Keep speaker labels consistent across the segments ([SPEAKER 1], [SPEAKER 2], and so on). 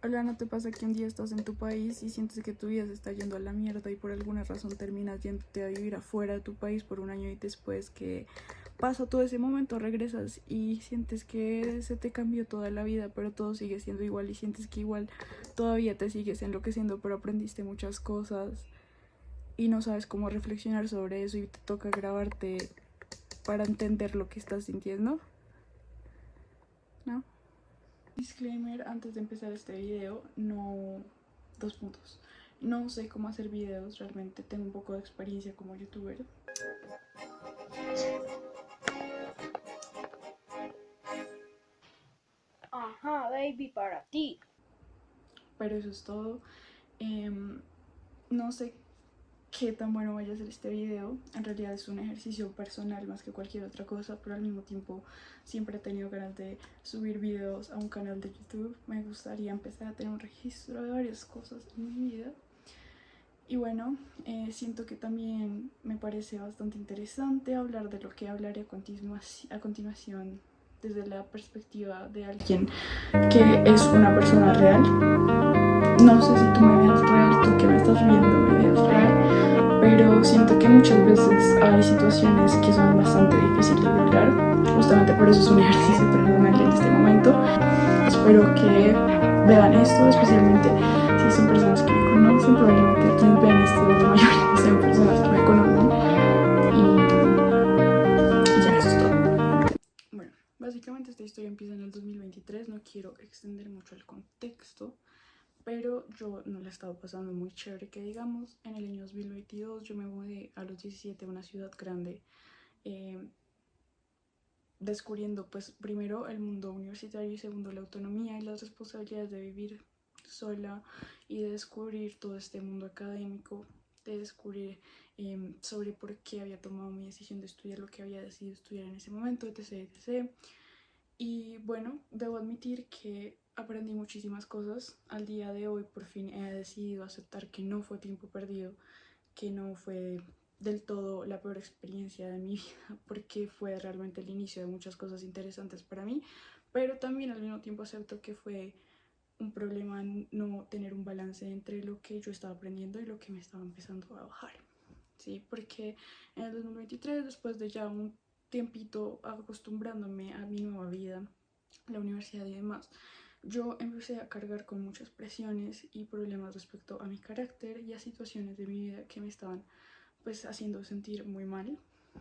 [SPEAKER 1] Hola, ¿no te pasa que un día estás en tu país y sientes que tu vida se está yendo a la mierda y por alguna razón terminas yéndote a vivir afuera de tu país por un año y después que pasa todo ese momento regresas y sientes que se te cambió toda la vida, pero todo sigue siendo igual y sientes que igual todavía te sigues enloqueciendo, pero aprendiste muchas cosas y no sabes cómo reflexionar sobre eso y te toca grabarte para entender lo que estás sintiendo? ¿No? Disclaimer antes de empezar este video, no, dos puntos. No sé cómo hacer videos, realmente tengo un poco de experiencia como youtuber.
[SPEAKER 2] Ajá, baby, para ti.
[SPEAKER 1] Pero eso es todo. No sé qué tan bueno vaya a ser este video. En realidad es un ejercicio personal más que cualquier otra cosa, pero al mismo tiempo siempre he tenido ganas de subir videos a un canal de YouTube. Me gustaría empezar a tener un registro de varias cosas en mi vida. Y bueno, siento que también me parece bastante interesante hablar de lo que hablaré a continuación desde la perspectiva de alguien que es una persona real. No sé si tú me veas real, tú que me estás viendo me veas real, pero siento que muchas veces hay situaciones que son bastante difíciles de hablar. Justamente por eso es un ejercicio personal en este momento. Espero que vean esto, especialmente si son personas que me conocen. Probablemente quienes vean esto, la mayoría sean personas que me conocen. Y ya, eso es todo. Bueno, básicamente esta historia empieza en el 2023. No quiero extender mucho el contexto, pero yo no la he estado pasando muy chévere, que digamos. En el año 2022 yo me mudé a los 17 a una ciudad grande, eh, descubriendo pues primero el mundo universitario y segundo la autonomía y las responsabilidades de vivir sola y de descubrir todo este mundo académico, de descubrir sobre por qué había tomado mi decisión de estudiar lo que había decidido estudiar en ese momento, etc, etc. Y bueno, debo admitir que aprendí muchísimas cosas. Al día de hoy por fin he decidido aceptar que no fue tiempo perdido, que no fue del todo la peor experiencia de mi vida, porque fue realmente el inicio de muchas cosas interesantes para mí, pero también al mismo tiempo acepto que fue un problema no tener un balance entre lo que yo estaba aprendiendo y lo que me estaba empezando a bajar, ¿sí? Porque en el 2023, después de ya un tiempito acostumbrándome a mi nueva vida, la universidad y demás, yo empecé a cargar con muchas presiones y problemas respecto a mi carácter y a situaciones de mi vida que me estaban pues haciendo sentir muy mal.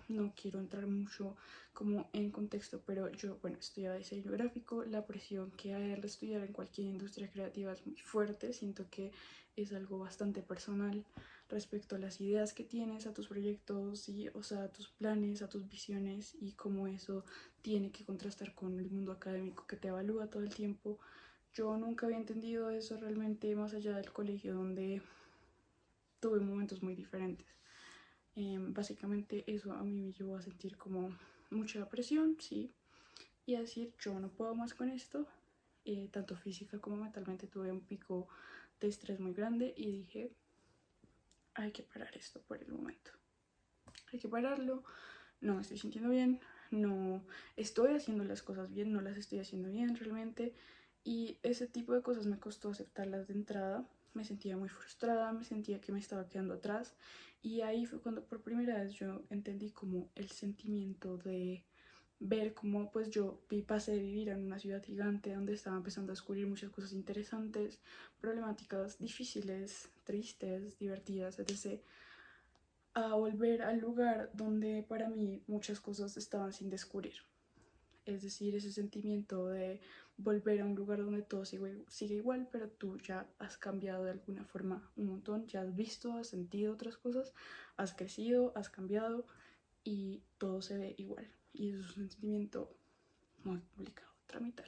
[SPEAKER 1] No quiero entrar mucho como en contexto, pero yo, bueno, estudiaba diseño gráfico. La presión que hay al estudiar en cualquier industria creativa es muy fuerte. Siento que es algo bastante personal respecto a las ideas que tienes, a tus proyectos, y, o sea, a tus planes, a tus visiones y cómo eso tiene que contrastar con el mundo académico que te evalúa todo el tiempo. Yo nunca había entendido eso realmente más allá del colegio, donde tuve momentos muy diferentes. Básicamente eso a mí me llevó a sentir como mucha presión, sí, y a decir yo no puedo más con esto. Tanto física como mentalmente tuve un pico de estrés muy grande y dije hay que parar esto por el momento, hay que pararlo, no me estoy sintiendo bien, no estoy haciendo las cosas bien, no las estoy haciendo bien realmente, y ese tipo de cosas me costó aceptarlas de entrada. Me sentía muy frustrada, me sentía que me estaba quedando atrás, y ahí fue cuando por primera vez yo entendí como el sentimiento de ver cómo pues yo pasé de vivir en una ciudad gigante donde estaba empezando a descubrir muchas cosas interesantes, problemáticas, difíciles, tristes, divertidas, etc., a volver al lugar donde para mí muchas cosas estaban sin descubrir. Es decir, ese sentimiento de volver a un lugar donde todo sigue igual, pero tú ya has cambiado de alguna forma un montón, ya has visto, has sentido otras cosas, has crecido, has cambiado y todo se ve igual. Y eso es un sentimiento muy complicado de tramitar.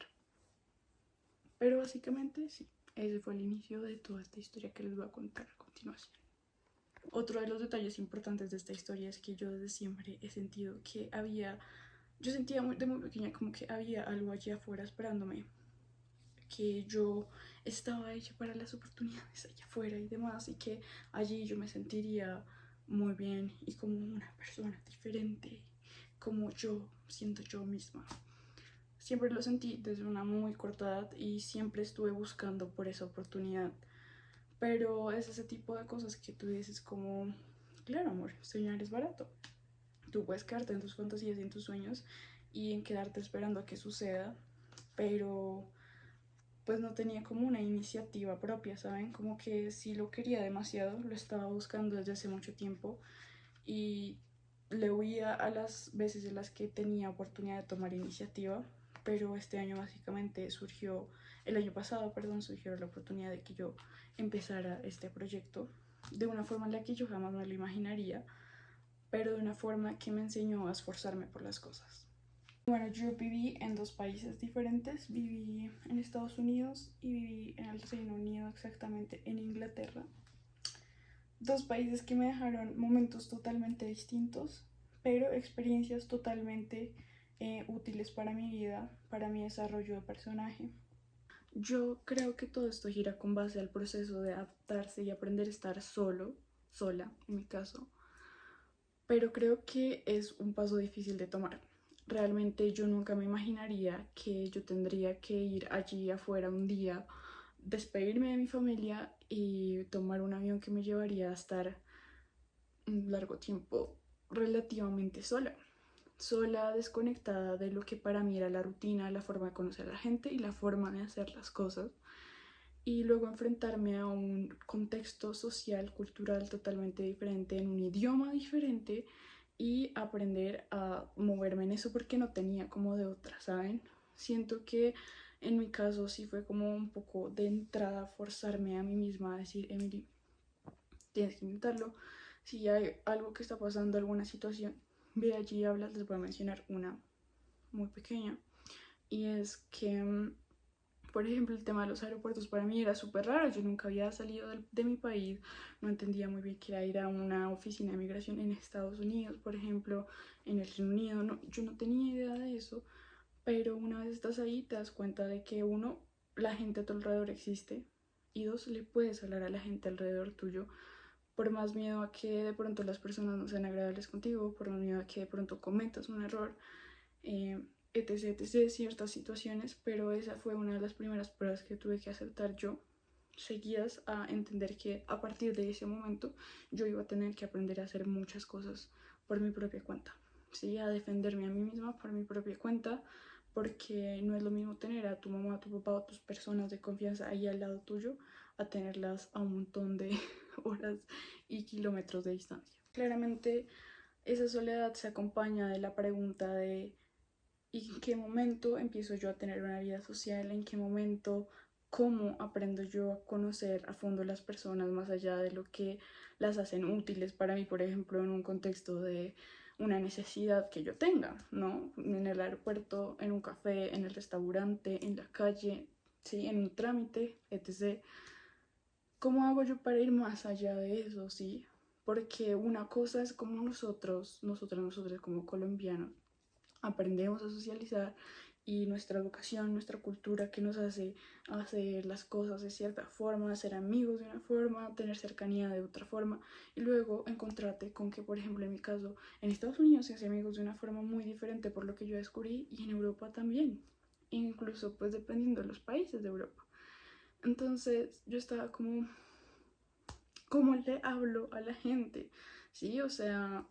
[SPEAKER 1] Pero básicamente sí, ese fue el inicio de toda esta historia que les voy a contar a continuación. Otro de los detalles importantes de esta historia es que yo desde siempre he sentido que yo sentía de muy pequeña como que había algo allá afuera esperándome, que yo estaba hecha para las oportunidades allá afuera y demás, y que allí yo me sentiría muy bien y como una persona diferente, como yo siento yo misma. siempre lo sentí desde una muy corta edad y siempre estuve buscando por esa oportunidad. Pero es ese tipo de cosas que tú dices como, claro amor, soñar es barato. Tú puedes quedarte en tus fantasías y en tus sueños y en quedarte esperando a que suceda, pero pues no tenía como una iniciativa propia, ¿saben? Como que sí lo quería demasiado, lo estaba buscando desde hace mucho tiempo y le huía a las veces en las que tenía oportunidad de tomar iniciativa, pero este año básicamente surgió, el año pasado, perdón, surgió la oportunidad de que yo empezara este proyecto de una forma en la que yo jamás me lo imaginaría, pero de una forma que me enseñó a esforzarme por las cosas. Bueno, yo viví en dos países diferentes, viví en Estados Unidos y viví en el Reino Unido, exactamente en Inglaterra. Dos países que me dejaron momentos totalmente distintos, pero experiencias totalmente útiles para mi vida, para mi desarrollo de personaje. Yo creo que todo esto gira con base al proceso de adaptarse y aprender a estar solo, sola en mi caso, pero creo que es un paso difícil de tomar. Realmente yo nunca me imaginaría que yo tendría que ir allí afuera un día, despedirme de mi familia y tomar un avión que me llevaría a estar un largo tiempo relativamente sola. Sola, desconectada de lo que para mí era la rutina, la forma de conocer a la gente y la forma de hacer las cosas. Y luego enfrentarme a un contexto social, cultural totalmente diferente, en un idioma diferente y aprender a moverme en eso porque no tenía como de otra, ¿saben? Siento que en mi caso sí fue como un poco de entrada forzarme a mí misma a decir, Emily, tienes que intentarlo. Si hay algo que está pasando, alguna situación, ve allí y hablas. Les voy a mencionar una muy pequeña y es que por ejemplo, el tema de los aeropuertos para mí era súper raro. Yo nunca había salido de mi país, no entendía muy bien qué era ir a una oficina de migración en Estados Unidos, por ejemplo, en el Reino Unido. No, yo no tenía idea de eso, pero una vez estás ahí te das cuenta de que uno, la gente a tu alrededor existe y dos, le puedes hablar a la gente alrededor tuyo. Por más miedo a que de pronto las personas no sean agradables contigo, por más miedo a que de pronto cometas un error, eh, etc, ciertas situaciones, pero esa fue una de las primeras pruebas que tuve que aceptar yo, seguidas a entender que a partir de ese momento yo iba a tener que aprender a hacer muchas cosas por mi propia cuenta, ¿sí? A defenderme a mí misma por mi propia cuenta, porque no es lo mismo tener a tu mamá, a tu papá o a tus personas de confianza ahí al lado tuyo, a tenerlas a un montón de horas y kilómetros de distancia. Claramente esa soledad se acompaña de la pregunta de ¿y en qué momento empiezo yo a tener una vida social? ¿En qué momento, cómo aprendo yo a conocer a fondo las personas más allá de lo que las hacen útiles para mí, por ejemplo, en un contexto de una necesidad que yo tenga, ¿no? En el aeropuerto, en un café, en el restaurante, en la calle, ¿sí? En un trámite, etc. ¿Cómo hago yo para ir más allá de eso, sí? Porque una cosa es como nosotros como colombianos, aprendemos a socializar y nuestra educación, nuestra cultura que nos hace hacer las cosas de cierta forma, ser amigos de una forma, tener cercanía de otra forma y luego encontrarte con que, por ejemplo, en mi caso, en Estados Unidos se hace amigos de una forma muy diferente por lo que yo descubrí y en Europa también, incluso pues dependiendo de los países de Europa. Entonces yo estaba como, ¿cómo le hablo a la gente? Sí, o sea,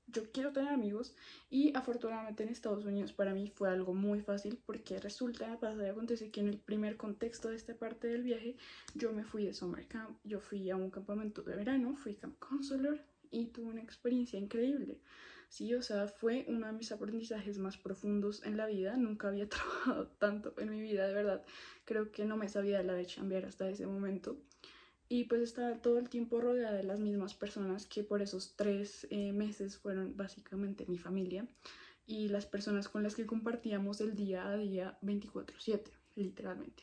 [SPEAKER 1] yo quiero tener amigos y afortunadamente en Estados Unidos para mí fue algo muy fácil porque resulta, pasa y acontece que en el primer contexto de esta parte del viaje yo me fui de summer camp, yo fui a un campamento de verano, fui camp counselor y tuve una experiencia increíble. Sí, o sea, fue uno de mis aprendizajes más profundos en la vida, nunca había trabajado tanto en mi vida, de verdad, creo que no me sabía la de chambear hasta ese momento y pues estaba todo el tiempo rodeada de las mismas personas que por esos 3 meses fueron básicamente mi familia y las personas con las que compartíamos el día a día 24/7, literalmente.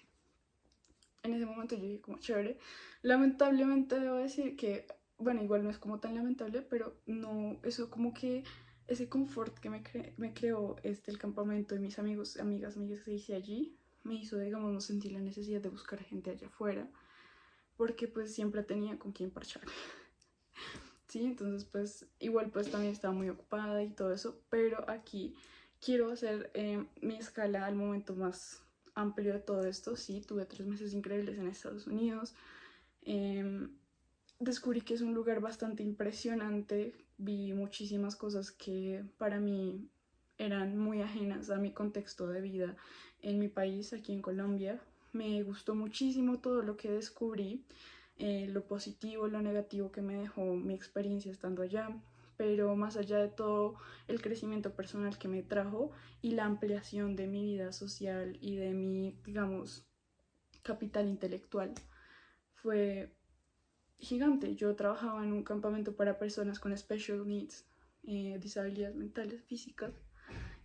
[SPEAKER 1] En ese momento yo dije como chévere. Lamentablemente debo decir que, bueno, igual no es como tan lamentable, pero no, eso como que ese confort que me creó el campamento de mis amigos, amigas que hice allí, me hizo, digamos, no sentir la necesidad de buscar gente allá afuera porque pues siempre tenía con quién parchar. Sí, entonces pues igual pues también estaba muy ocupada y todo eso, pero aquí quiero hacer mi escala al momento más amplio de todo esto. Sí, tuve 3 meses increíbles en Estados Unidos. Descubrí que es un lugar bastante impresionante. Vi muchísimas cosas que para mí eran muy ajenas a mi contexto de vida en mi país, aquí en Colombia. Me gustó muchísimo todo lo que descubrí, lo positivo, lo negativo que me dejó mi experiencia estando allá, pero más allá de todo el crecimiento personal que me trajo y la ampliación de mi vida social y de mi, digamos, capital intelectual, fue gigante. Yo trabajaba en un campamento para personas con special needs, disabilidades mentales, físicas,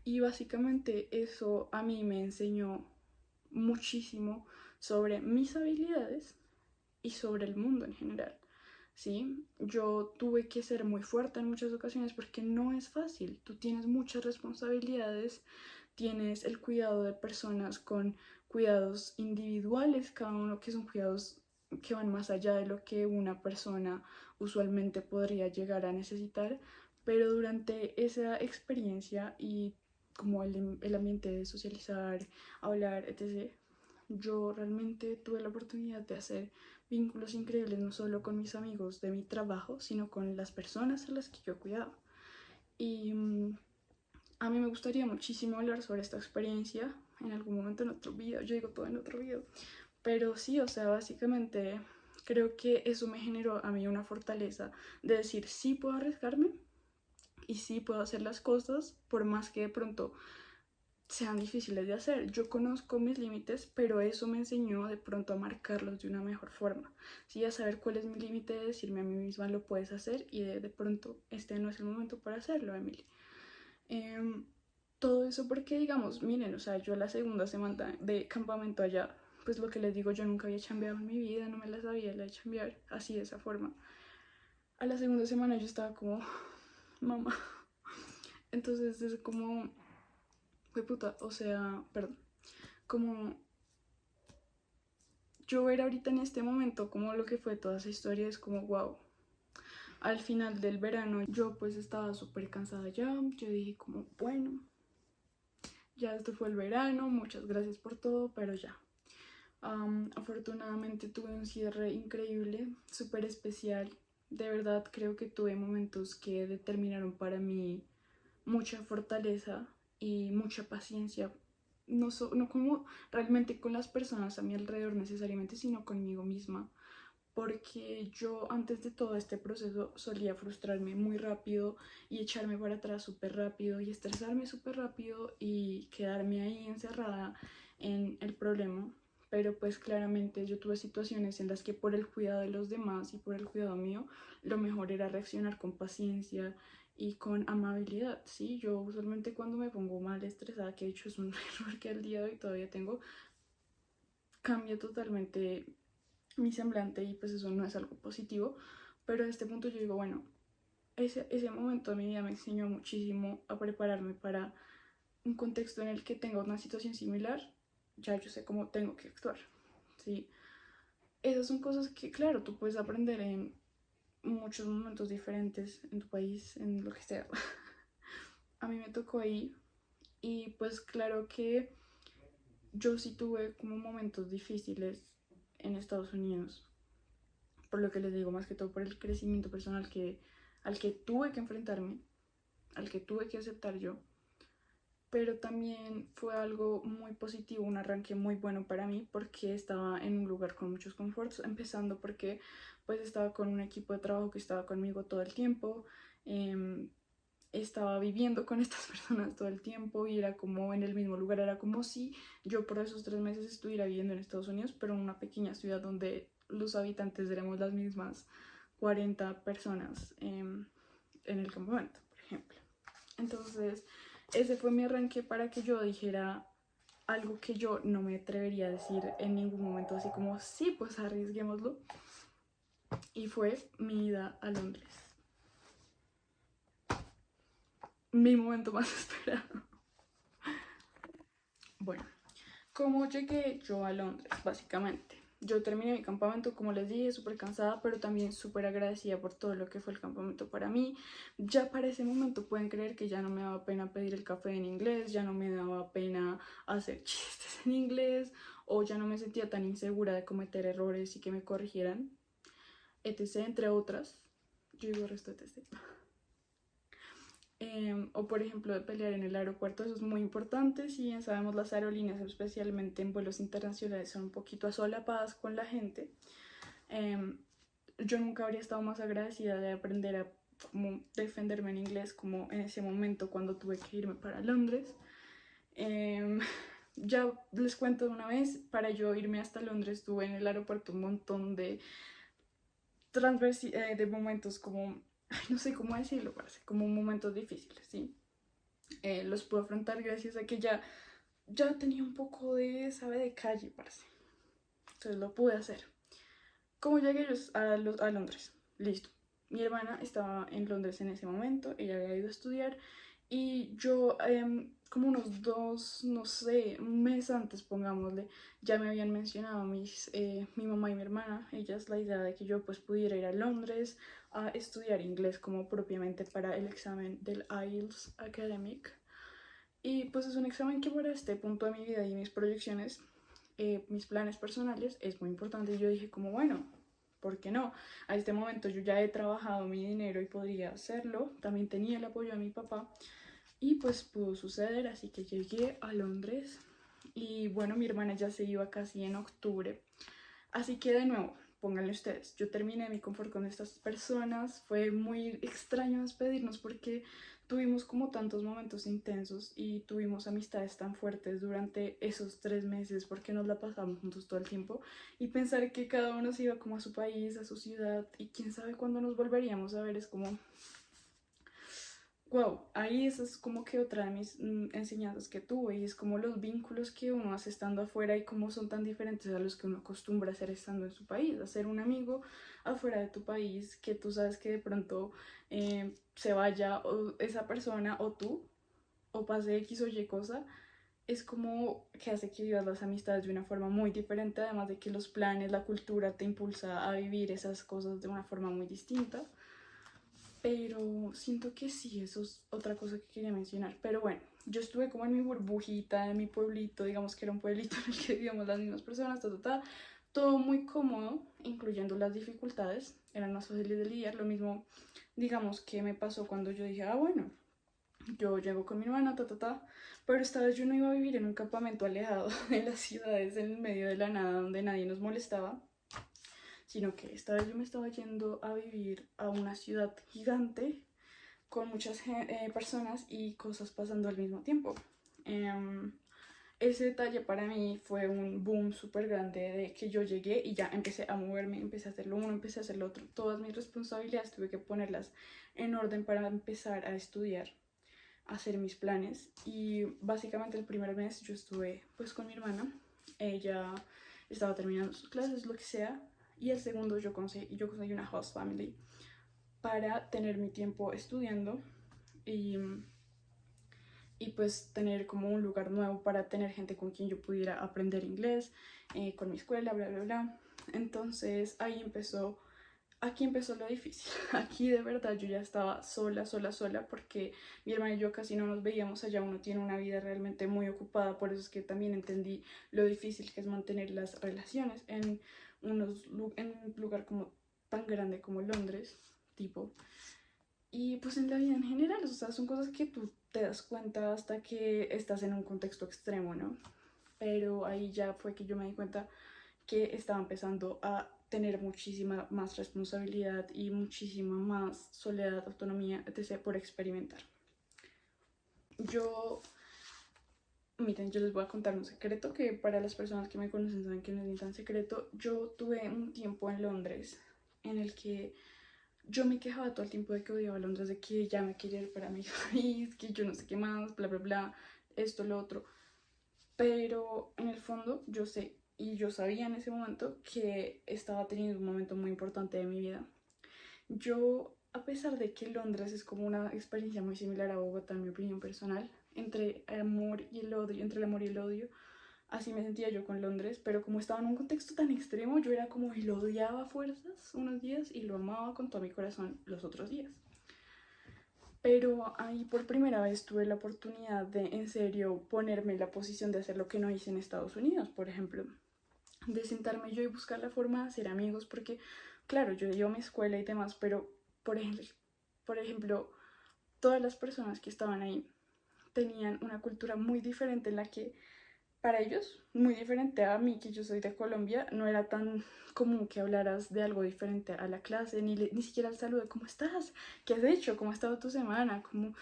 [SPEAKER 1] y básicamente eso a mí me enseñó muchísimo sobre mis habilidades y sobre el mundo en general. ¿Sí? Yo tuve que ser muy fuerte en muchas ocasiones porque no es fácil. Tú tienes muchas responsabilidades, tienes el cuidado de personas con cuidados individuales, cada uno que son cuidados que van más allá de lo que una persona usualmente podría llegar a necesitar, pero durante esa experiencia y como el ambiente de socializar, hablar, etc., yo realmente tuve la oportunidad de hacer vínculos increíbles, no solo con mis amigos de mi trabajo, sino con las personas a las que yo cuidaba. Y a mí me gustaría muchísimo hablar sobre esta experiencia en algún momento en otro video. Yo digo todo en otro video. Pero sí, o sea, básicamente creo que eso me generó a mí una fortaleza de decir sí puedo arriesgarme y sí puedo hacer las cosas por más que de pronto sean difíciles de hacer. Yo conozco mis límites, pero eso me enseñó de pronto a marcarlos de una mejor forma. Sí, a saber cuál es mi límite, de decirme a mí misma lo puedes hacer y de pronto este no es el momento para hacerlo, Emily. Todo eso porque, digamos, miren, o sea, yo la segunda semana de campamento allá, pues lo que les digo, yo nunca había chambeado en mi vida, no me la sabía la de chambear así de esa forma. A la segunda semana yo estaba como, mamá. Entonces es como, fue puta, o sea, perdón, como yo ver ahorita en este momento como lo que fue toda esa historia es como, wow. Al final del verano yo pues estaba súper cansada ya, yo dije como, bueno, ya esto fue el verano, muchas gracias por todo, pero ya. Afortunadamente tuve un cierre increíble, súper especial. De verdad creo que tuve momentos que determinaron para mí mucha fortaleza y mucha paciencia. No como realmente con las personas a mi alrededor necesariamente, sino conmigo misma. Porque yo antes de todo este proceso solía frustrarme muy rápido y echarme para atrás súper rápido y estresarme súper rápido y quedarme ahí encerrada en el problema. Pero pues claramente yo tuve situaciones en las que por el cuidado de los demás y por el cuidado mío, lo mejor era reaccionar con paciencia y con amabilidad, ¿sí? Yo usualmente cuando me pongo mal estresada, que de hecho es un error que al día de hoy todavía tengo, cambia totalmente mi semblante y pues eso no es algo positivo, pero a este punto yo digo, bueno, ese momento de mi vida me enseñó muchísimo a prepararme para un contexto en el que tenga una situación similar, ya yo sé cómo tengo que actuar, ¿sí? Esas son cosas que, claro, tú puedes aprender en muchos momentos diferentes, en tu país, en lo que sea. A mí me tocó ahí y pues claro que yo sí tuve como momentos difíciles en Estados Unidos, por lo que les digo, más que todo por el crecimiento personal al que tuve que enfrentarme, al que tuve que aceptar yo, pero también fue algo muy positivo, un arranque muy bueno para mí porque estaba en un lugar con muchos confortos, empezando porque pues estaba con un equipo de trabajo que estaba conmigo todo el tiempo, estaba viviendo con estas personas todo el tiempo y era como en el mismo lugar, era como si yo por esos 3 meses estuviera viviendo en Estados Unidos, pero en una pequeña ciudad donde los habitantes éramos las mismas 40 personas en el campamento, por ejemplo. Entonces, ese fue mi arranque para que yo dijera algo que yo no me atrevería a decir en ningún momento, así como, sí, pues arriesguémoslo. Y fue mi ida a Londres. Mi momento más esperado. Bueno, ¿cómo llegué yo a Londres? Básicamente, yo terminé mi campamento, como les dije, súper cansada, pero también súper agradecida por todo lo que fue el campamento para mí. Ya para ese momento pueden creer que ya no me daba pena pedir el café en inglés, ya no me daba pena hacer chistes en inglés, o ya no me sentía tan insegura de cometer errores y que me corrigieran, etc., entre otras. Yo digo el resto de etc. O por ejemplo de pelear en el aeropuerto, eso es muy importante. Si bien sabemos, las aerolíneas, especialmente en vuelos internacionales, son un poquito asolapadas con la gente. Yo nunca habría estado más agradecida de aprender a como defenderme en inglés como en ese momento cuando tuve que irme para Londres. Ya les cuento de una vez, para yo irme hasta Londres tuve en el aeropuerto un montón de de momentos como, ay, no sé cómo decirlo, parece, como momentos difíciles, ¿sí? Los puedo afrontar gracias a que ya tenía un poco de, sabe, de calle, parece. Entonces lo pude hacer. ¿Cómo llegué yo a Londres? Listo. Mi hermana estaba en Londres en ese momento, ella había ido a estudiar y yo como unos 2, no sé, un mes antes, pongámosle, ya me habían mencionado mi mamá y mi hermana, ellas, la idea de que yo pues pudiera ir a Londres a estudiar inglés como propiamente para el examen del IELTS Academic. Y pues es un examen que para este punto de mi vida y mis proyecciones, mis planes personales, es muy importante. Y yo dije como, bueno, ¿por qué no? A este momento yo ya he trabajado mi dinero y podría hacerlo. También tenía el apoyo de mi papá y pues pudo suceder, así que llegué a Londres. Y bueno, mi hermana ya se iba casi en octubre. Así que de nuevo, pónganle ustedes, yo terminé mi confort con estas personas, fue muy extraño despedirnos porque tuvimos como tantos momentos intensos y tuvimos amistades tan fuertes durante esos 3 meses porque nos la pasamos juntos todo el tiempo, y pensar que cada uno se iba como a su país, a su ciudad, y quién sabe cuándo nos volveríamos a ver, es como wow, ahí esa es como que otra de mis enseñanzas que tuve, y es como los vínculos que uno hace estando afuera y cómo son tan diferentes a los que uno acostumbra a hacer estando en su país. Hacer un amigo afuera de tu país que tú sabes que de pronto se vaya o esa persona o tú, o pase X o Y cosa, es como que hace que vivas las amistades de una forma muy diferente, además de que los planes, la cultura te impulsa a vivir esas cosas de una forma muy distinta. Pero siento que sí, eso es otra cosa que quería mencionar. Pero bueno, yo estuve como en mi burbujita, en mi pueblito, digamos que era un pueblito en el que vivíamos las mismas personas, todo muy cómodo, incluyendo las dificultades, eran más fáciles de lidiar. Lo mismo, digamos, que me pasó cuando yo dije, ah, bueno, yo llego con mi hermana, pero esta vez yo no iba a vivir en un campamento alejado de las ciudades, en el medio de la nada, donde nadie nos molestaba, sino que esta vez yo me estaba yendo a vivir a una ciudad gigante con muchas personas y cosas pasando al mismo tiempo. Um, ese detalle para mí fue un boom súper grande de que yo llegué y ya empecé a moverme, empecé a hacer lo uno, empecé a hacer lo otro. Todas mis responsabilidades tuve que ponerlas en orden para empezar a estudiar, a hacer mis planes. Y básicamente el primer mes yo estuve pues con mi hermana, ella estaba terminando sus clases, lo que sea, y el segundo yo conseguí una host family para tener mi tiempo estudiando y, y pues tener como un lugar nuevo para tener gente con quien yo pudiera aprender inglés, con mi escuela, bla, bla, bla. Entonces aquí empezó lo difícil. Aquí de verdad yo ya estaba sola, sola, sola, porque mi hermana y yo casi no nos veíamos. Allá uno tiene una vida realmente muy ocupada, por eso es que también entendí lo difícil que es mantener las relaciones en un lugar como tan grande como Londres, tipo. Y pues en la vida en general, o sea, son cosas que tú te das cuenta hasta que estás en un contexto extremo, ¿no? Pero ahí ya fue que yo me di cuenta que estaba empezando a tener muchísima más responsabilidad y muchísima más soledad, autonomía, etc. por experimentar. Yo, miren, yo les voy a contar un secreto que para las personas que me conocen saben que no es ni tan secreto. Yo tuve un tiempo en Londres en el que yo me quejaba todo el tiempo de que odiaba Londres, de que ya me quería ir para mi país, que yo no sé qué más, bla, bla, bla, esto, lo otro. Pero en el fondo yo sé, y yo sabía en ese momento, que estaba teniendo un momento muy importante de mi vida. Yo, a pesar de que Londres es como una experiencia muy similar a Bogotá, en mi opinión personal, entre el amor y el odio, así me sentía yo con Londres, pero como estaba en un contexto tan extremo, yo era como y lo odiaba a fuerzas unos días y lo amaba con todo mi corazón los otros días. Pero ahí por primera vez tuve la oportunidad de en serio ponerme en la posición de hacer lo que no hice en Estados Unidos, por ejemplo, de sentarme yo y buscar la forma de hacer amigos, porque claro, yo iba a mi escuela y demás, pero por ejemplo, todas las personas que estaban ahí tenían una cultura muy diferente en la que para ellos, muy diferente a mí, que yo soy de Colombia, no era tan común que hablaras de algo diferente a la clase, ni siquiera el saludo de ¿cómo estás? ¿Qué has hecho? ¿Cómo ha estado tu semana? Como,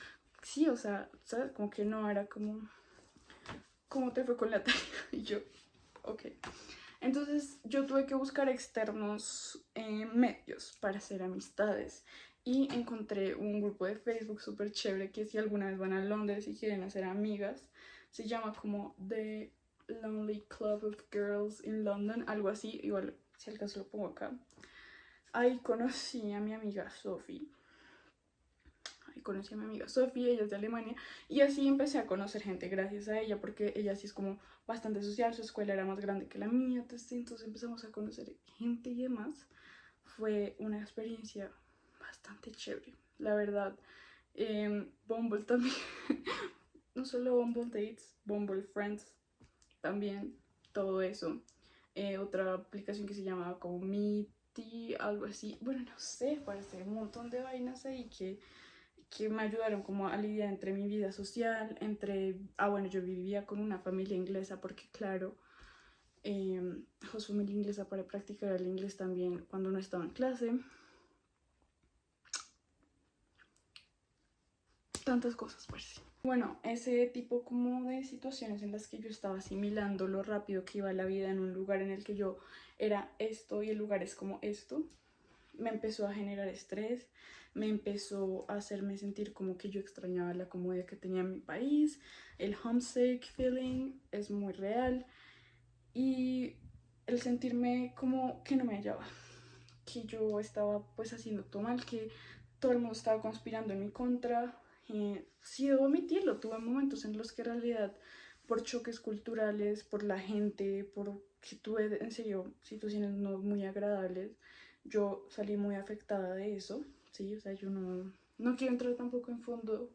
[SPEAKER 1] sí, o sea, ¿sabes? Como que no era como, ¿cómo te fue con la tarea? Y yo, ok. Entonces yo tuve que buscar externos medios para hacer amistades y encontré un grupo de Facebook súper chévere que si alguna vez van a Londres y quieren hacer amigas, se llama como The Lonely Club of Girls in London, algo así, igual si al caso lo pongo acá. Ahí conocí a mi amiga Sophie. Conocí a mi amiga Sofía, ella es de Alemania, y así empecé a conocer gente gracias a ella, porque ella sí es como bastante social, su escuela era más grande que la mía, entonces empezamos a conocer gente y demás. Fue una experiencia bastante chévere, la verdad. Bumble también, no solo Bumble Dates, Bumble Friends también, todo eso. Otra aplicación que se llamaba como Meety, algo así, bueno, no sé, parece un montón de vainas ahí que me ayudaron como a lidiar entre mi vida social, bueno, yo vivía con una familia inglesa porque claro, host familia inglesa para practicar el inglés también cuando no estaba en clase. Tantas cosas, pues. Bueno, ese tipo como de situaciones en las que yo estaba asimilando lo rápido que iba la vida en un lugar en el que yo era esto y el lugar es como esto, me empezó a generar estrés, me empezó a hacerme sentir como que yo extrañaba la comodidad que tenía en mi país, el homesick feeling es muy real y el sentirme como que no me hallaba, que yo estaba pues haciendo todo mal, que todo el mundo estaba conspirando en mi contra. Sí, debo admitirlo, tuve momentos en los que en realidad por choques culturales, por la gente, por que tuve en serio situaciones no muy agradables, yo salí muy afectada de eso, sí, o sea, yo no quiero entrar tampoco en fondo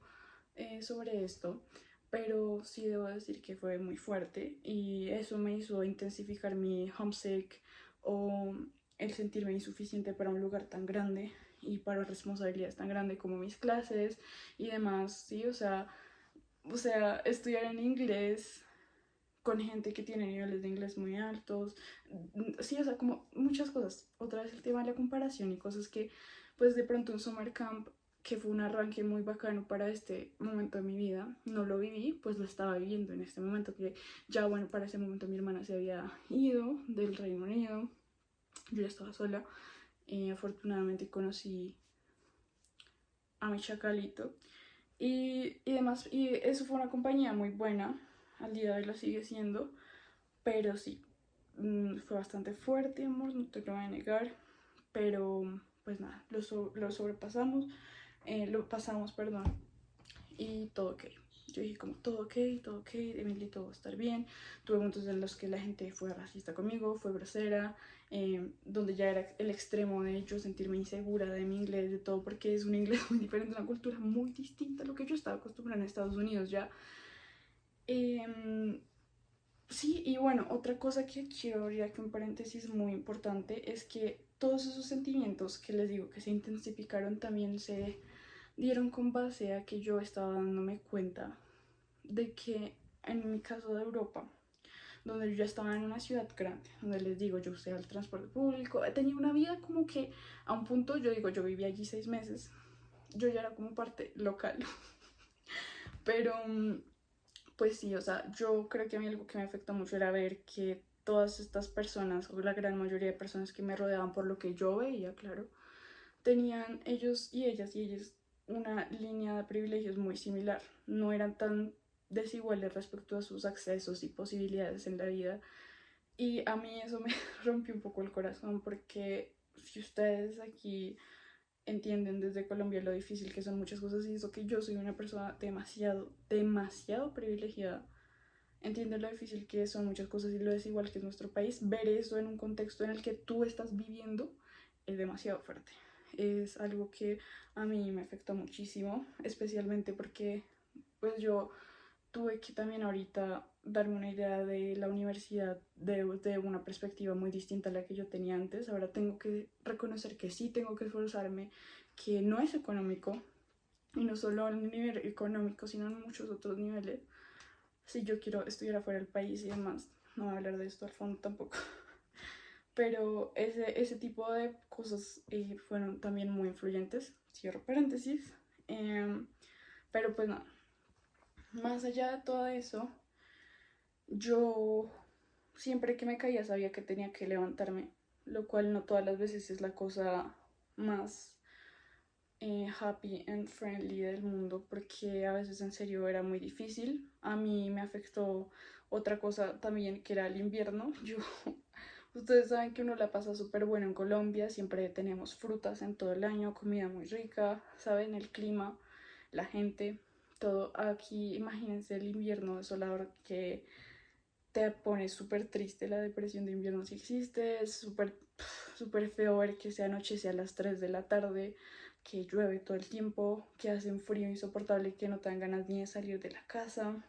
[SPEAKER 1] sobre esto, pero sí debo decir que fue muy fuerte y eso me hizo intensificar mi homesick o el sentirme insuficiente para un lugar tan grande y para responsabilidades tan grandes como mis clases y demás, sí, o sea, estudiar en inglés con gente que tiene niveles de inglés muy altos, sí, o sea, como muchas cosas. Otra vez el tema de la comparación y cosas que, pues de pronto un summer camp, que fue un arranque muy bacano para este momento de mi vida, no lo viví, pues lo estaba viviendo en este momento, que ya, bueno, para ese momento mi hermana se había ido del Reino Unido, yo ya estaba sola, y afortunadamente conocí a mi chacalito y demás, y eso fue una compañía muy buena, al día de hoy lo sigue siendo, pero sí, fue bastante fuerte, amor, no te lo voy a negar, pero pues nada, lo sobrepasamos, lo pasamos, perdón, y todo ok. Yo dije como todo ok, Emily, todo va a estar bien. Tuve momentos en los que la gente fue racista conmigo, fue grosera, donde ya era el extremo de yo sentirme insegura de mi inglés, de todo, porque es un inglés muy diferente, una cultura muy distinta a lo que yo estaba acostumbrada en Estados Unidos ya. Eh, Sí, y bueno, otra cosa que quiero abrir aquí un paréntesis muy importante es que todos esos sentimientos que les digo que se intensificaron también se dieron con base a que yo estaba dándome cuenta de que en mi caso de Europa, donde yo ya estaba en una ciudad grande, donde les digo yo usé el transporte público, tenía una vida como que a un punto yo digo yo viví allí 6 meses, yo ya era como parte local, pero pues sí, o sea, yo creo que a mí algo que me afectó mucho era ver que todas estas personas, o la gran mayoría de personas que me rodeaban por lo que yo veía, claro, tenían ellos y ellas una línea de privilegios muy similar. No eran tan desiguales respecto a sus accesos y posibilidades en la vida. Y a mí eso me rompió un poco el corazón porque si ustedes aquí entienden desde Colombia lo difícil que son muchas cosas y eso que yo soy una persona demasiado, demasiado privilegiada. entiendo lo difícil que son muchas cosas y lo desigual que es nuestro país. Ver eso en un contexto en el que tú estás viviendo es demasiado fuerte. Es algo que a mí me afectó muchísimo, especialmente porque pues yo tuve que también ahorita darme una idea de la universidad de una perspectiva muy distinta a la que yo tenía antes. Ahora tengo que reconocer que sí tengo que esforzarme, que no es económico, y no solo en el nivel económico, sino en muchos otros niveles. Si yo quiero estudiar afuera del país y demás, no voy a hablar de esto al fondo tampoco. Pero ese tipo de cosas fueron también muy influyentes, cierro paréntesis. Pero pues nada, más allá de todo eso, yo siempre que me caía sabía que tenía que levantarme, lo cual no todas las veces es la cosa más happy and friendly del mundo, porque a veces en serio era muy difícil. A mí me afectó otra cosa también, que era el invierno. Ustedes saben que uno la pasa súper bueno en Colombia, siempre tenemos frutas en todo el año, comida muy rica, ¿saben? El clima, la gente, todo. Aquí, imagínense el invierno desolador que te pone súper triste. La depresión de invierno si existe, es súper feo ver que se anochece a las 3 de la tarde, que llueve todo el tiempo, que hace un frío insoportable, que no te dan ganas ni de salir de la casa,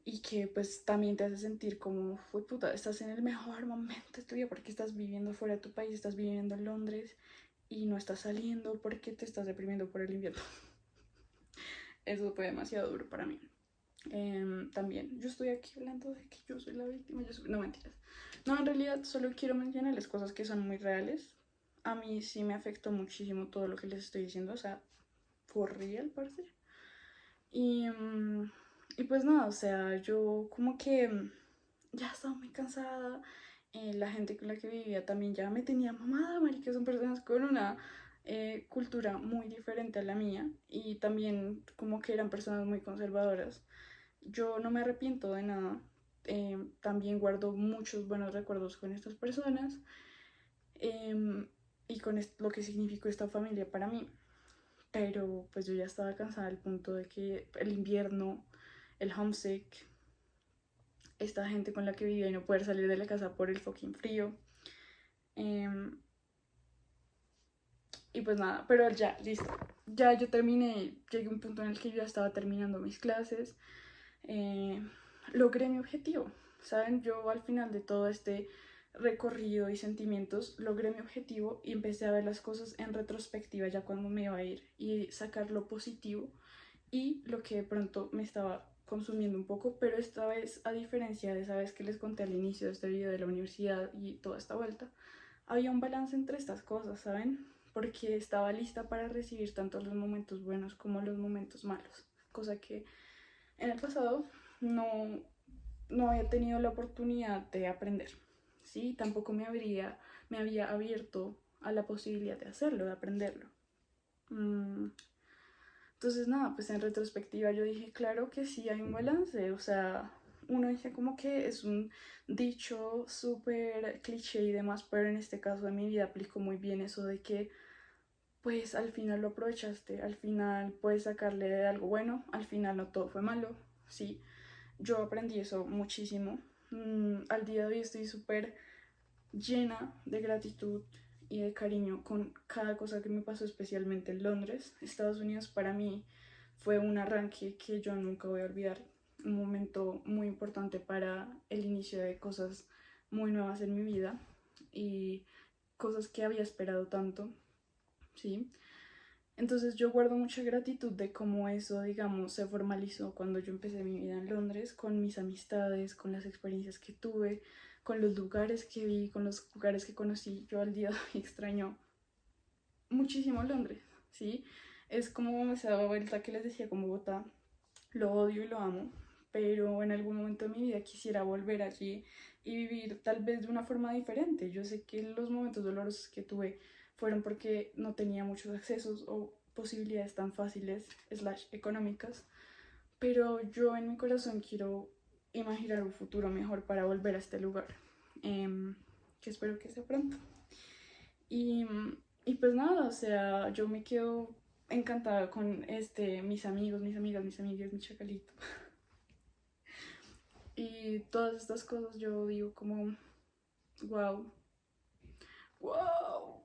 [SPEAKER 1] y que pues también te hace sentir como, fue puta, estás en el mejor momento de tu vida porque estás viviendo fuera de tu país, estás viviendo en Londres y no estás saliendo porque te estás deprimiendo por el invierno. Eso fue demasiado duro para mí. También, yo estoy aquí hablando de que yo soy la víctima, no mentiras. No, en realidad solo quiero mencionarles cosas que son muy reales. A mí sí me afectó muchísimo todo lo que les estoy diciendo, o sea, for real, parce. Y, y pues nada, o sea, yo como que ya estaba muy cansada. La gente con la que vivía también ya me tenía mamada, marica, son personas con una cultura muy diferente a la mía y también como que eran personas muy conservadoras. Yo no me arrepiento de nada. También guardo muchos buenos recuerdos con estas personas, eh, y con lo que significó esta familia para mí. Pero pues yo ya estaba cansada al punto de que el invierno, el homesick, esta gente con la que vivía y no poder salir de la casa por el fucking frío. Eh, y pues nada, pero ya, listo. Ya yo terminé, llegué a un punto en el que yo ya estaba terminando mis clases. eh, Logré mi objetivo, ¿saben? Yo al final de todo este recorrido y sentimientos logré mi objetivo y empecé a ver las cosas en retrospectiva ya cuando me iba a ir y sacar lo positivo y lo que de pronto me estaba consumiendo un poco, pero esta vez, a diferencia de esa vez que les conté al inicio de este video de la universidad y toda esta vuelta, había un balance entre estas cosas, ¿saben? Porque estaba lista para recibir tanto los momentos buenos como los momentos malos, cosa que en el pasado no, no había tenido la oportunidad de aprender, ¿sí? Tampoco me había abierto a la posibilidad de hacerlo, de aprenderlo. Entonces, nada, pues en retrospectiva yo dije, claro que sí hay un balance, o sea, uno dice como que es un dicho súper cliché y demás, pero en este caso de mi vida aplicó muy bien eso de que pues al final lo aprovechaste, al final puedes sacarle de algo bueno, al final no todo fue malo, sí, yo aprendí eso muchísimo. Al día de hoy estoy súper llena de gratitud y de cariño con cada cosa que me pasó, especialmente en Londres. Estados Unidos para mí fue un arranque que yo nunca voy a olvidar, un momento muy importante para el inicio de cosas muy nuevas en mi vida y cosas que había esperado tanto, ¿sí? Entonces yo guardo mucha gratitud de cómo eso, digamos, se formalizó cuando yo empecé mi vida en Londres, con mis amistades, con las experiencias que tuve, con los lugares que vi, con los lugares que conocí. Yo al día de hoy extraño muchísimo Londres, ¿sí? Es como esa vuelta que les decía con Bogotá, lo odio y lo amo, pero en algún momento de mi vida quisiera volver allí y vivir tal vez de una forma diferente. Yo sé que los momentos dolorosos que tuve fueron porque no tenía muchos accesos o posibilidades tan fáciles, slash económicas, pero yo en mi corazón quiero imaginar un futuro mejor para volver a este lugar, que espero que sea pronto. Y, y pues nada, o sea, yo me quedo encantada con mis amigos, mis amigas, mis amigas, mi chacalito. Y todas estas cosas yo digo como, wow, wow.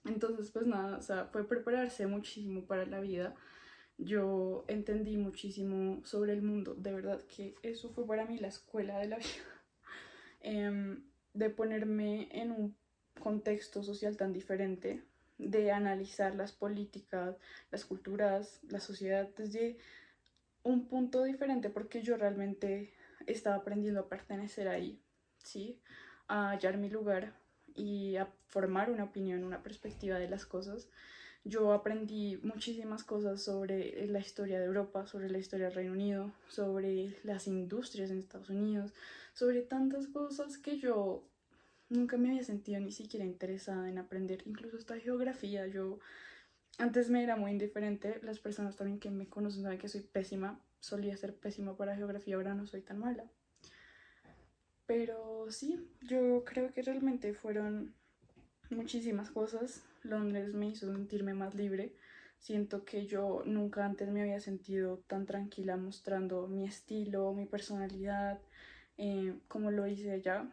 [SPEAKER 1] Entonces pues nada, o sea, fue prepararse muchísimo para la vida. Yo entendí muchísimo sobre el mundo, de verdad que eso fue para mí la escuela de la vida. De ponerme en un contexto social tan diferente, de analizar las políticas, las culturas, la sociedad desde un punto diferente, porque yo realmente estaba aprendiendo a pertenecer ahí, ¿sí? A hallar mi lugar y a formar una opinión, una perspectiva de las cosas. Yo aprendí muchísimas cosas sobre la historia de Europa, sobre la historia del Reino Unido, sobre las industrias en Estados Unidos, sobre tantas cosas que yo nunca me había sentido ni siquiera interesada en aprender, incluso esta geografía. Yo antes me era muy indiferente, las personas también que me conocen saben que soy pésima, solía ser pésima para geografía, ahora no soy tan mala. Pero sí, yo creo que realmente fueron muchísimas cosas. Londres me hizo sentirme más libre. Siento que yo nunca antes me había sentido tan tranquila mostrando mi estilo, mi personalidad, como lo hice allá.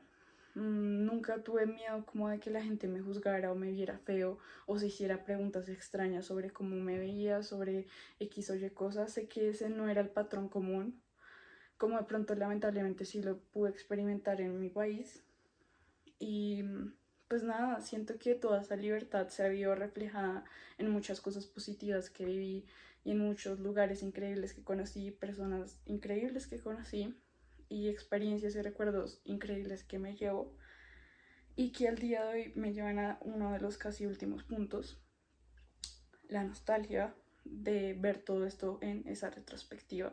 [SPEAKER 1] Nunca tuve miedo como de que la gente me juzgara o me viera feo o se hiciera preguntas extrañas sobre cómo me veía, sobre X o Y cosas. Sé que ese no era el patrón común, como de pronto lamentablemente sí lo pude experimentar en mi país. Y pues nada, siento que toda esa libertad se ha vio reflejada en muchas cosas positivas que viví y en muchos lugares increíbles que conocí, personas increíbles que conocí y experiencias y recuerdos increíbles que me llevo y que al día de hoy me llevan a uno de los casi últimos puntos, la nostalgia de ver todo esto en esa retrospectiva.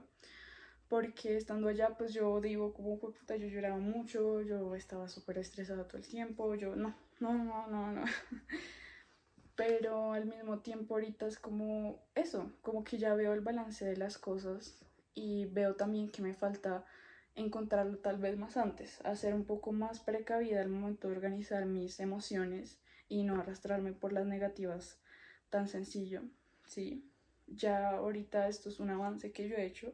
[SPEAKER 1] Porque estando allá, pues yo digo, como fue puta, yo lloraba mucho, yo estaba súper estresada todo el tiempo, yo no. Pero al mismo tiempo ahorita es como eso, como que ya veo el balance de las cosas y veo también que me falta encontrarlo tal vez más antes, hacer un poco más precavida al momento de organizar mis emociones y no arrastrarme por las negativas tan sencillo, ¿sí? Ya ahorita esto es un avance que yo he hecho,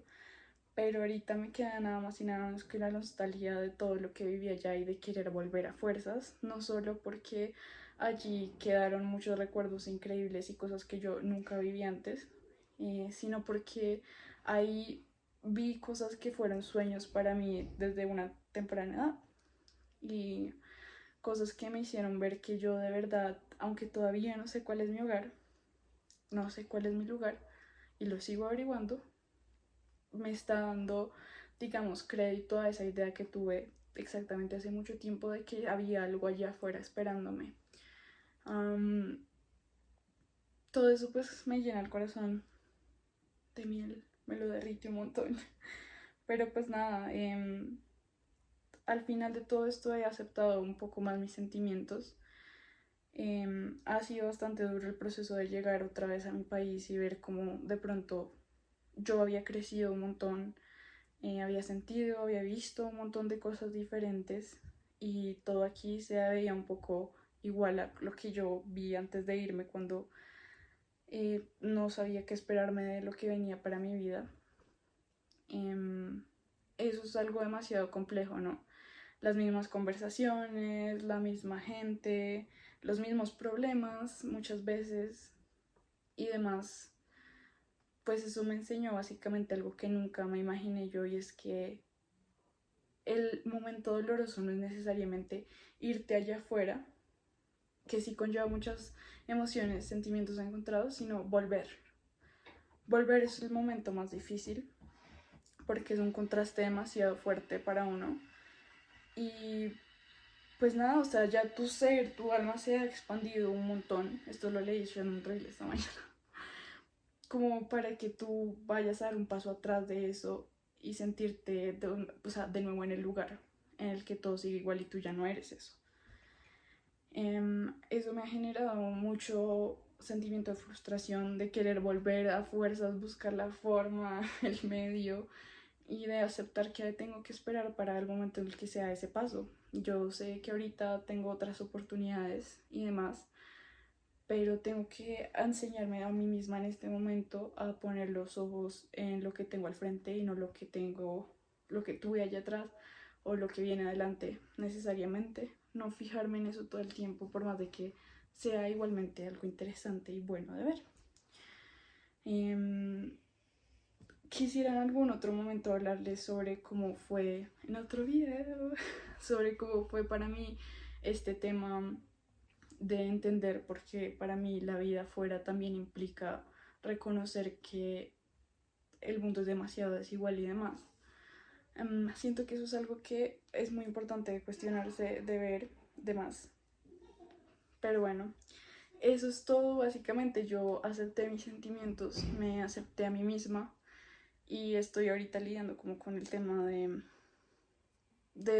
[SPEAKER 1] pero ahorita me queda nada más y nada menos que la nostalgia de todo lo que viví allá y de querer volver a fuerzas, no solo porque allí quedaron muchos recuerdos increíbles y cosas que yo nunca viví antes, sino porque ahí vi cosas que fueron sueños para mí desde una temprana edad y cosas que me hicieron ver que yo de verdad, aunque todavía no sé cuál es mi hogar, no sé cuál es mi lugar y lo sigo averiguando, me está dando, digamos, crédito a esa idea que tuve exactamente hace mucho tiempo de que había algo allá afuera esperándome. Um, Todo eso pues me llena el corazón de miel, me lo derrite un montón. Pero pues nada, al final de todo esto he aceptado un poco más mis sentimientos. Ha sido bastante duro el proceso de llegar otra vez a mi país y ver cómo de pronto yo había crecido un montón, había sentido, había visto un montón de cosas diferentes y todo aquí se veía un poco igual a lo que yo vi antes de irme cuando no sabía qué esperarme de lo que venía para mi vida. Eso es algo demasiado complejo, ¿no? Las mismas conversaciones, la misma gente, los mismos problemas muchas veces y demás. Pues eso me enseñó básicamente algo que nunca me imaginé yo y es que el momento doloroso no es necesariamente irte allá afuera, que sí conlleva muchas emociones, sentimientos encontrados, sino volver. Volver es el momento más difícil porque es un contraste demasiado fuerte para uno. Y pues nada, o sea, ya tu ser, tu alma se ha expandido un montón. Esto lo leí yo en un reel esta mañana. Como para que tú vayas a dar un paso atrás de eso y sentirte o sea, de nuevo en el lugar en el que todo sigue igual y tú ya no eres eso. Eso me ha generado mucho sentimiento de frustración, de querer volver a fuerzas, buscar la forma, el medio y de aceptar que tengo que esperar para el momento en el que sea ese paso. Yo sé que ahorita tengo otras oportunidades y demás, pero tengo que enseñarme a mí misma en este momento a poner los ojos en lo que tengo al frente y no lo que tengo, lo que tuve allá atrás o lo que viene adelante necesariamente. No fijarme en eso todo el tiempo, por más de que sea igualmente algo interesante y bueno de ver. Quisiera en algún otro momento hablarles sobre cómo fue en otro video, sobre cómo fue para mí este tema de entender por qué para mí la vida afuera también implica reconocer que el mundo es demasiado desigual y demás. Siento que eso es algo que es muy importante de cuestionarse, de ver, demás. Pero bueno, eso es todo. Básicamente yo acepté mis sentimientos, me acepté a mí misma y estoy ahorita lidiando como con el tema de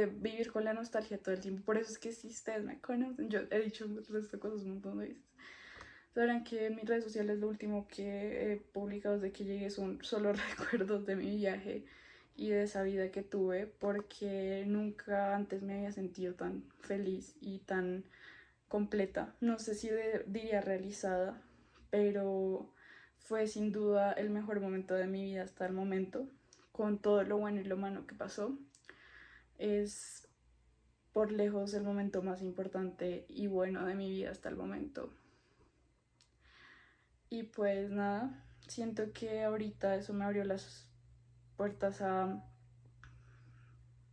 [SPEAKER 1] vivir con la nostalgia todo el tiempo. Por eso es que si ustedes me conocen, yo he dicho el resto de cosas un montón de veces. Sabrán que en mis redes sociales lo último que he publicado desde que llegué son solo recuerdos de mi viaje y de esa vida que tuve, porque nunca antes me había sentido tan feliz y tan completa. No sé si diría realizada, pero fue sin duda el mejor momento de mi vida hasta el momento, con todo lo bueno y lo malo que pasó. Es por lejos el momento más importante y bueno de mi vida hasta el momento. Y pues nada, siento que ahorita eso me abrió las puertas a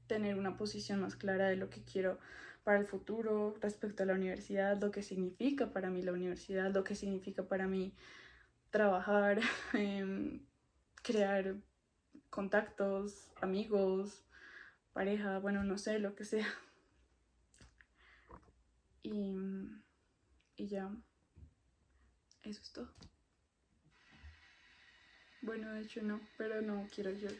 [SPEAKER 1] tener una posición más clara de lo que quiero para el futuro respecto a la universidad, lo que significa para mí la universidad, lo que significa para mí trabajar, crear contactos, amigos, pareja, bueno, no sé, lo que sea. Y, y ya, eso es todo. Bueno, de hecho no, pero no quiero llorar.